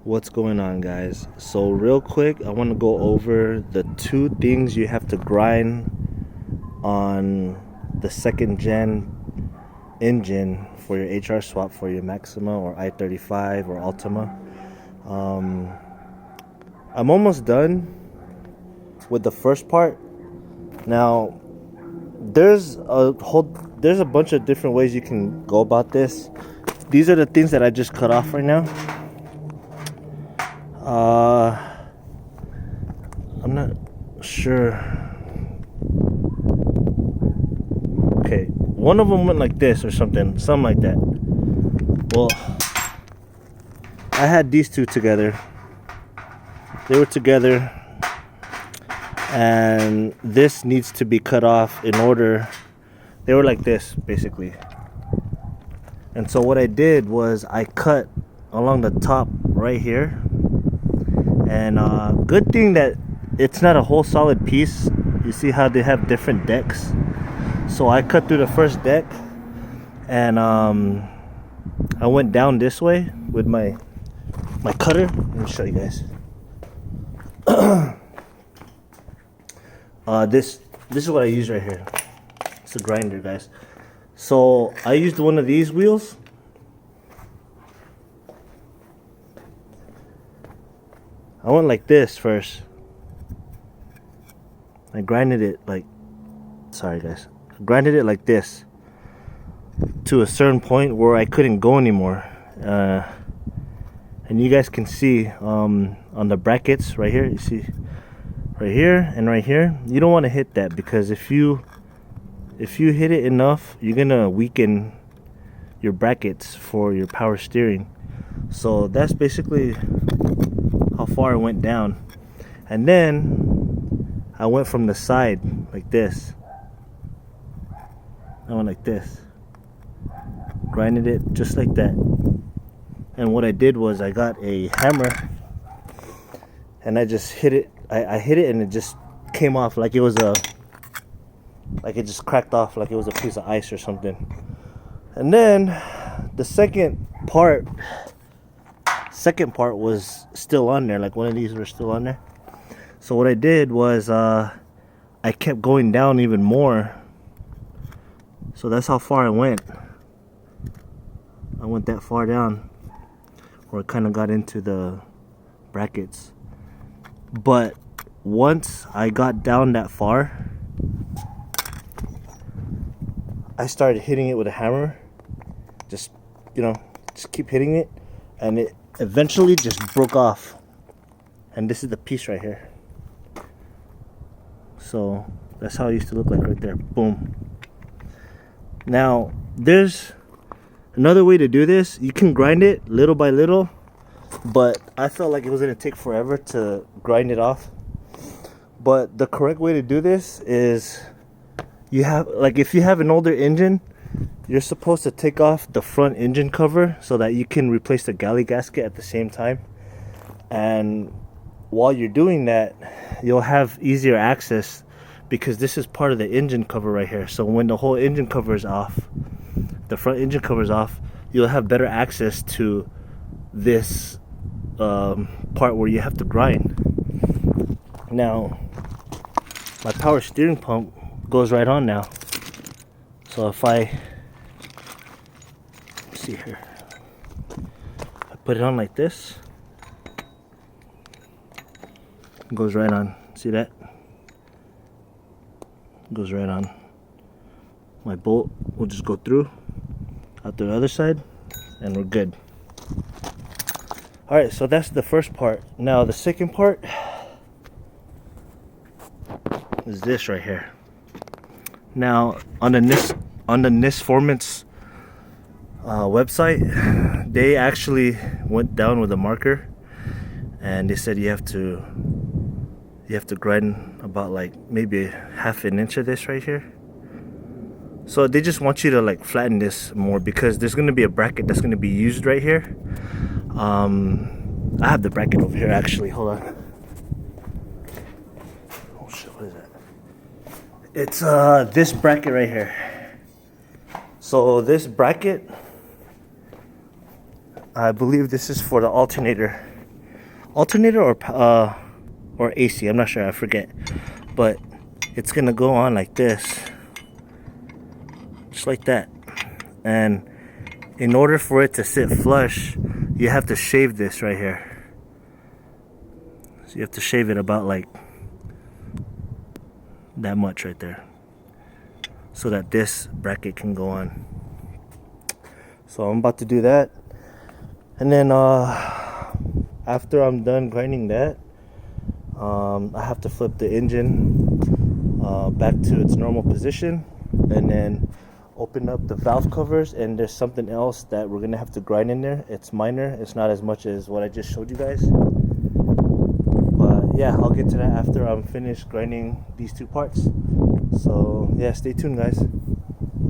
What's going on, guys? So real quick, I want to go over the two things you have to grind on the second gen engine for your HR swap for your Maxima or i35 or Ultima. I'm almost done with the first part. Now there's a bunch of different ways you can go about this. These are the things that I just cut off right now. I'm not sure. Okay, one of them went like this or something like that. Well, I had these two together. They were together, and this needs to be cut off in order. They were like this, basically. And so what I did was I cut along the top right here. And good thing that it's not a whole solid piece. You see how they have different decks. So I cut through the first deck, and I went down this way with my cutter. Let me show you guys. This is what I use right here. It's a grinder, guys. So I used one of these wheels. I went like this first. I grinded it like, sorry guys, I grinded it like this to a certain point where I couldn't go anymore. And you guys can see on the brackets right here, you see right here and right here, you don't want to hit that, because if you hit it enough, you're gonna weaken your brackets for your power steering. So that's basically how far I went down. And then I went from the side like this. I went like this, grinded it just like that. And what I did was I got a hammer and I just hit it. I hit it and it just came off like it was like it just cracked off like it was a piece of ice or something. And then the second part was still on there, like one of these were still on there. So what I did was I kept going down even more. So that's how far I went. I went that far down where it kind of got into the brackets. But once I got down that far, I started hitting it with a hammer. Just keep hitting it, and it eventually just broke off. And this is the piece right here. So that's how it used to look like right there. Boom. Now there's another way to do this. You can grind it little by little, but I felt like it was going to take forever to grind it off. But the correct way to do this is, if you have an older engine, you're supposed to take off the front engine cover so that you can replace the galley gasket at the same time. And while you're doing that, you'll have easier access, because this is part of the engine cover right here. So when the whole engine cover is off, the front engine cover is off, you'll have better access to this part where you have to grind. Now my power steering pump goes right on now. So if I see here, I put it on like this, it goes right on. See that? It goes right on. My bolt will just go through out the other side, and we're good. All right, so that's the first part. Now the second part is this right here. Now on the Nisformance website, they actually went down with a marker, and they said you have to grind about like maybe half an inch of this right here. So they just want you to like flatten this more, because there's going to be a bracket that's going to be used right here. I have the bracket over here actually. Hold on. Oh shit, what is that? It's this bracket right here. So this bracket, I believe this is for the alternator. alternator or AC. I'm not sure, I forget. But it's gonna go on like this, just like that. And in order for it to sit flush, you have to shave this right here. So you have to shave it about like that much right there, so that this bracket can go on. So I'm about to do that, and then after I'm done grinding that, I have to flip the engine back to its normal position, and then open up the valve covers. And there's something else that we're gonna have to grind in there. It's minor, it's not as much as what I just showed you guys, but yeah, I'll get to that after I'm finished grinding these two parts. So yeah, stay tuned, guys.